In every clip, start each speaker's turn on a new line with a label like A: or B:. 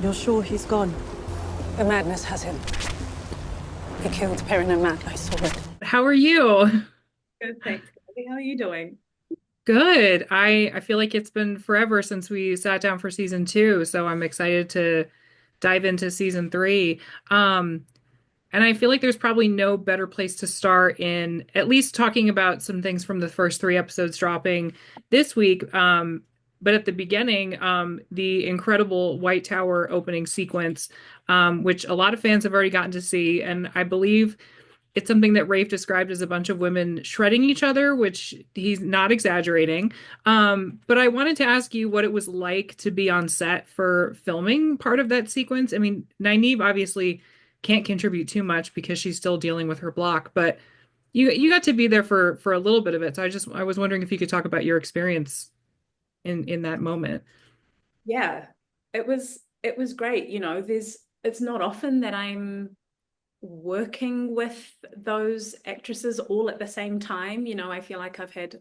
A: You're sure he's gone?
B: The madness has him. He killed Perrin and Matt. I saw it.
C: How are you?
D: Good, thanks. Kathy. How are you doing?
C: Good. I feel like it's been forever since we sat down for season two, so I'm excited to dive into season three. Um, and I feel like there's probably no better place to start in at least talking about some things from the first three episodes dropping this week. But at the beginning, the incredible White Tower opening sequence, which a lot of fans have already gotten to see, and I believe it's something that Rafe described as a bunch of women shredding each other, which he's not exaggerating. But I wanted to ask you what it was like to be on set for filming part of that sequence. I mean, Nynaeve obviously can't contribute too much because she's still dealing with her block, but you got to be there for a little bit of it. So I was wondering if you could talk about your experience in that moment.
D: Yeah, it was great. It's not often that I'm working with those actresses all at the same time. I feel like I've had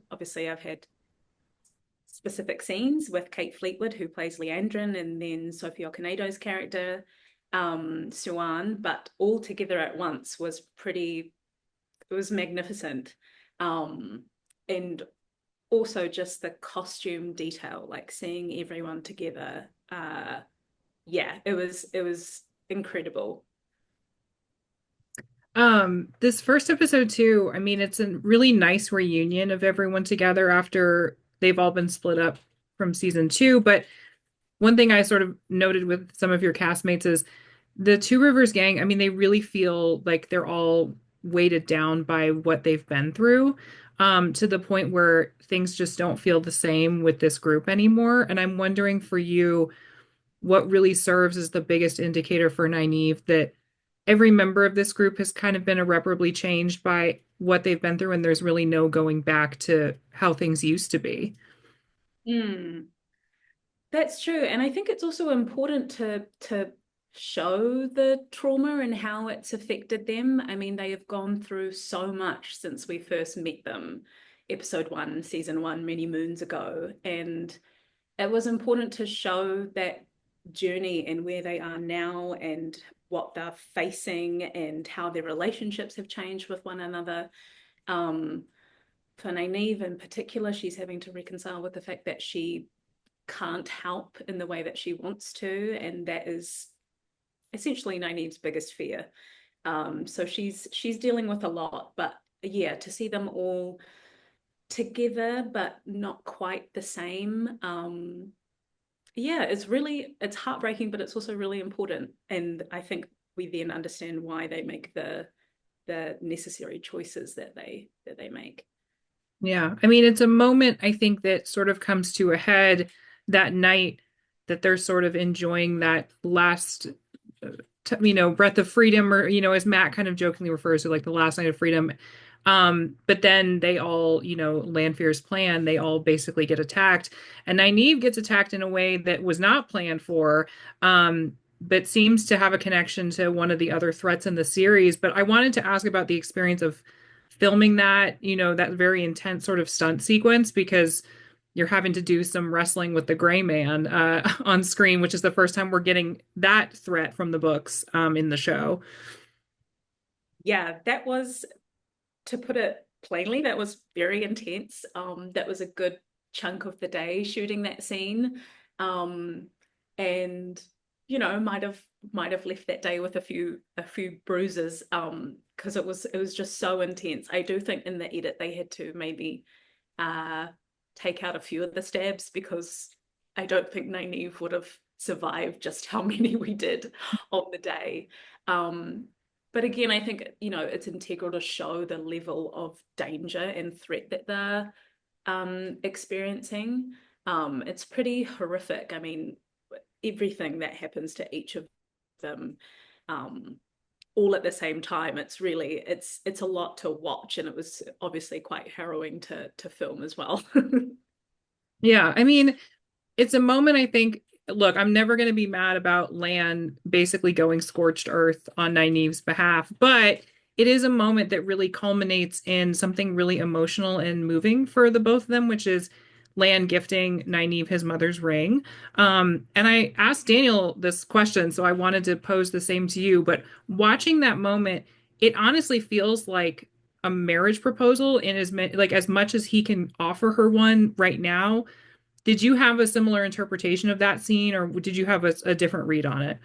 D: specific scenes with Kate Fleetwood, who plays Leandrin, and then Sophie Okonedo's character, Suan, but all together at once it was magnificent. And also just the costume detail, like seeing everyone together. Yeah, it was incredible.
C: This first episode too, I mean, it's a really nice reunion of everyone together after they've all been split up from season two. But one thing I sort of noted with some of your castmates is the Two Rivers gang, I mean, they really feel like they're all weighted down by what they've been through, to the point where things just don't feel the same with this group anymore. And I'm wondering for you, what really serves as the biggest indicator for Nynaeve that every member of this group has kind of been irreparably changed by what they've been through, and there's really no going back to how things used to be.
D: Mm, that's true. And I think it's also important to show the trauma and how it's affected them. I mean, they have gone through so much since we first met them, episode one, season one, many moons ago. And it was important to show that journey and where they are now and what they're facing and how their relationships have changed with one another. Um, for Nynaeve in particular, she's having to reconcile with the fact that she can't help in the way that she wants to, and that is essentially Nynaeve's biggest fear. So she's dealing with a lot, but yeah, to see them all together but not quite the same. Yeah, it's heartbreaking, but it's also really important. And I think we then understand why they make the necessary choices that they make.
C: Yeah. I mean, it's a moment I think that sort of comes to a head that night that they're sort of enjoying that last, breath of freedom, or, as Matt kind of jokingly refers to, like the last night of freedom. But then they all, Lanfear's plan, they all basically get attacked. And Nynaeve gets attacked in a way that was not planned for, but seems to have a connection to one of the other threats in the series. But I wanted to ask about the experience of filming that, that very intense sort of stunt sequence, because you're having to do some wrestling with the gray man on screen, which is the first time we're getting that threat from the books in the show.
D: Yeah, that was, to put it plainly, that was very intense. That was a good chunk of the day shooting that scene. And might have left that day with a few bruises, because it was just so intense. I do think in the edit they had to maybe take out a few of the stabs, because I don't think Nynaeve would have survived just how many we did on the day. But again, I think, it's integral to show the level of danger and threat that they're experiencing. It's pretty horrific. I mean, everything that happens to each of them, um, all at the same time. It's a lot to watch, and it was obviously quite harrowing to film as well.
C: Yeah, I mean, it's a moment I think, look, I'm never going to be mad about Lan basically going scorched earth on Nynaeve's behalf, but it is a moment that really culminates in something really emotional and moving for the both of them, which is Lan gifting Nynaeve his mother's ring. And I asked Daniel this question, so I wanted to pose the same to you. But watching that moment, it honestly feels like a marriage proposal in as much as he can offer her one right now. Did you have a similar interpretation of that scene, or did you have a different read on it?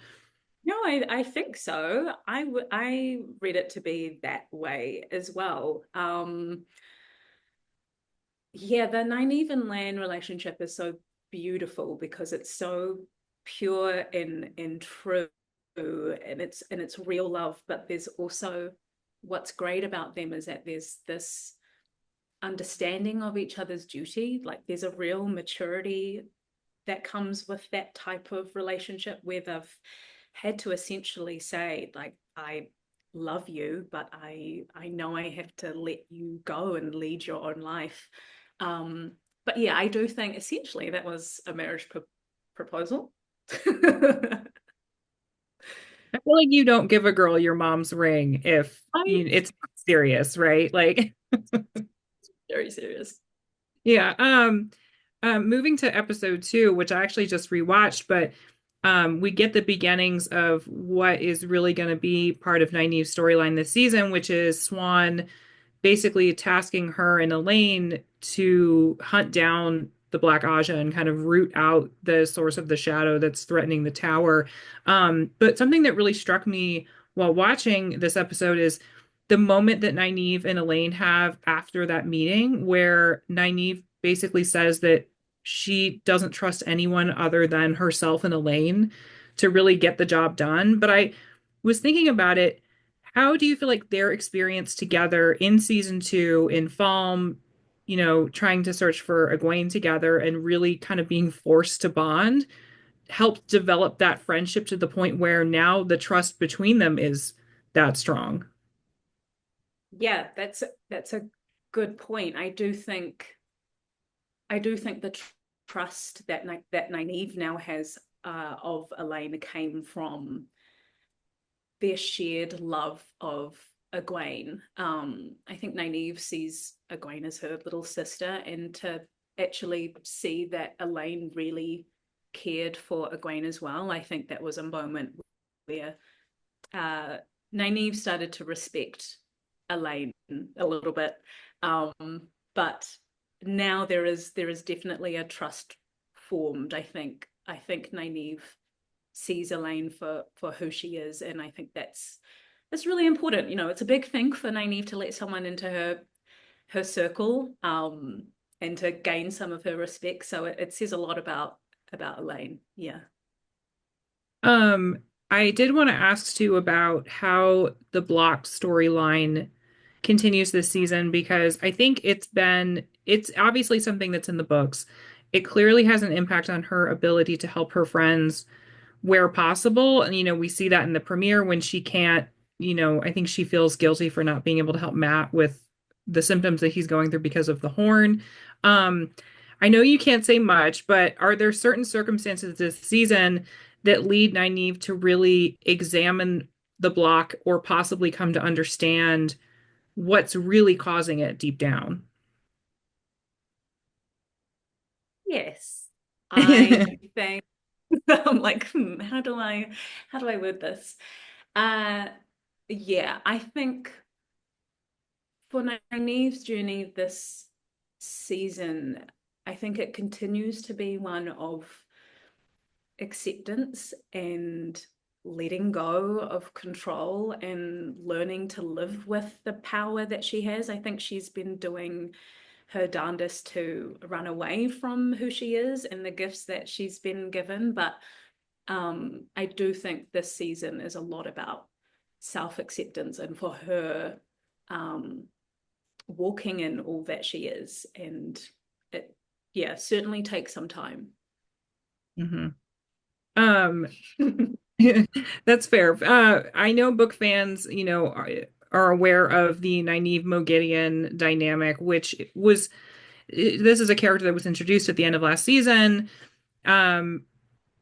D: No, I think so. I read it to be that way as well. Yeah, the Nynaeve and Lan relationship is so beautiful because it's so pure and true, and it's real love. But there's also what's great about them is that there's this understanding of each other's duty. Like there's a real maturity that comes with that type of relationship where they've had to essentially say, like, I love you, but I know I have to let you go and lead your own life. But yeah, I do think essentially that was a marriage proposal.
C: I feel like you don't give a girl your mom's ring if it's not serious, right? Like,
D: Very serious.
C: yeah. Moving to episode 2, which I actually just rewatched, but we get the beginnings of what is really going to be part of Nynaeve's storyline this season, which is Swan basically tasking her and Elayne to hunt down the Black Aja and kind of root out the source of the shadow that's threatening the tower. But something that really struck me while watching this episode is the moment that Nynaeve and Elayne have after that meeting, where Nynaeve basically says that she doesn't trust anyone other than herself and Elayne to really get the job done. But I was thinking about it. How do you feel like their experience together in season 2 in Falm, trying to search for Egwene together and really kind of being forced to bond, helped develop that friendship to the point where now the trust between them is that strong?
D: Yeah, that's a good point. I do think the trust that Nynaeve now has of Elayne came from their shared love of Egwene. I think Nynaeve sees Egwene as her little sister, and to actually see that Elayne really cared for Egwene as well, I think that was a moment where Nynaeve started to respect Elayne a little bit. But now there is definitely a trust formed. I think Nynaeve sees Elayne for who she is, and I think that's really important. It's a big thing for Nynaeve to let someone into her circle, and to gain some of her respect. So it says a lot about Elayne. Yeah.
C: Um, I did want to ask too about how the block storyline continues this season, because I think it's obviously something that's in the books. It clearly has an impact on her ability to help her friends where possible. And, we see that in the premiere when she can't, I think she feels guilty for not being able to help Matt with the symptoms that he's going through because of the horn. Um, I know you can't say much, but are there certain circumstances this season that lead Nynaeve to really examine the block or possibly come to understand what's really causing it deep down?
D: Yes. I think I'm like, how do I word this? Uh yeah, I think for Nynaeve's journey this season, I think it continues to be one of acceptance and letting go of control and learning to live with the power that she has. I think she's been doing her darndest to run away from who she is and the gifts that she's been given. But I do think this season is a lot about self-acceptance, and for her, walking in all that she is. And it, yeah, certainly takes some time.
C: hmm Um, that's fair. I know book fans, are aware of the Nynaeve Moghedien dynamic, which this is a character that was introduced at the end of last season. Um,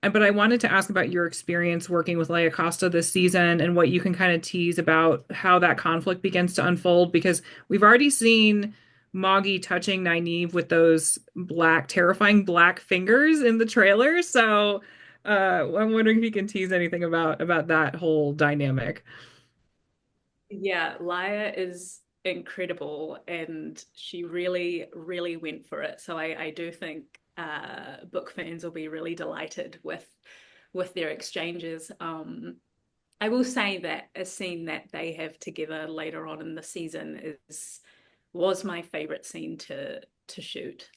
C: but I wanted to ask about your experience working with Leia Costa this season and what you can kind of tease about how that conflict begins to unfold, because we've already seen Moggy touching Nynaeve with those black, terrifying black fingers in the trailer. So I'm wondering if you can tease anything about that whole dynamic.
D: Yeah, Laia is incredible and she really, really went for it. So I do think book fans will be really delighted with their exchanges. I will say that a scene that they have together later on in the season is was my favorite scene to shoot.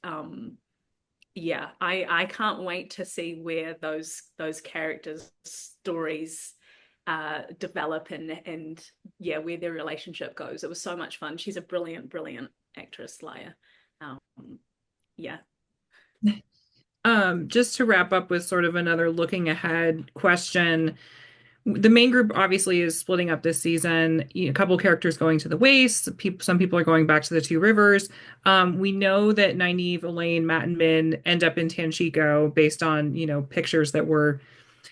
D: Yeah, I can't wait to see where those characters' stories develop and yeah, where their relationship goes. It was so much fun. She's a brilliant, brilliant actress, Laia. Um, yeah.
C: Just to wrap up with sort of another looking ahead question. The main group obviously is splitting up this season. A couple characters going to the waste. Some people are going back to the Two Rivers. We know that Nynaeve, Elayne, Matt, and Min end up in Tanchico based on, pictures that were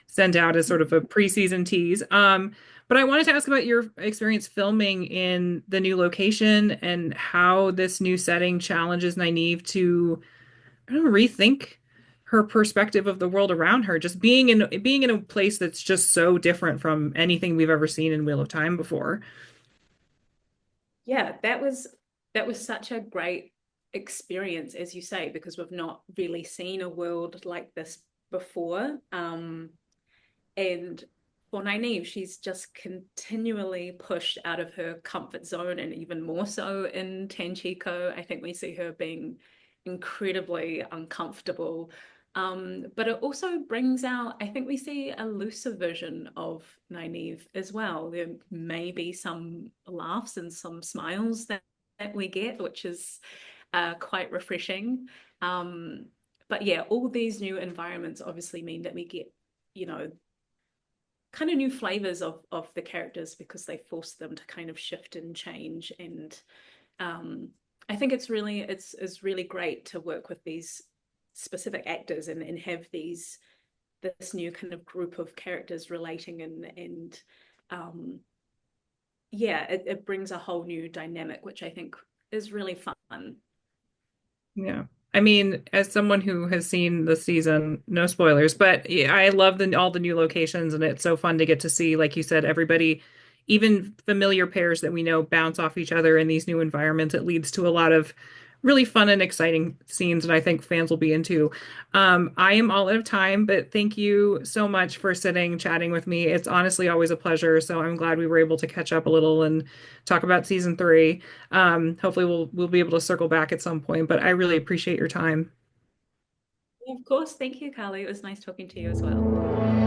C: sent out as sort of a preseason tease. But I wanted to ask about your experience filming in the new location and how this new setting challenges Nynaeve to, I don't know, rethink her perspective of the world around her, just being in a place that's just so different from anything we've ever seen in Wheel of Time before.
D: Yeah, that was such a great experience, as you say, because we've not really seen a world like this before. And for Nynaeve, she's just continually pushed out of her comfort zone, and even more so in Tanchico. I think we see her being incredibly uncomfortable. But it also brings out, I think we see a looser version of Nynaeve as well. There may be some laughs and some smiles that we get, which is quite refreshing. But yeah, all these new environments obviously mean that we get, you know, kind of new flavors of the characters because they force them to kind of shift and change. And I think it's really great to work with these specific actors and have this new kind of group of characters relating and yeah, it brings a whole new dynamic, which I think is really fun.
C: Yeah. I mean, as someone who has seen the season, no spoilers, but yeah, I love all the new locations, and it's so fun to get to see, like you said, everybody, even familiar pairs that we know bounce off each other in these new environments. It leads to a lot of really fun and exciting scenes, and I think fans will be into. I am all out of time, but thank you so much for sitting, chatting with me. It's honestly always a pleasure. So I'm glad we were able to catch up a little and talk about season three. Hopefully we'll be able to circle back at some point, but I really appreciate your time.
D: Of course, thank you, Carly. It was nice talking to you as well.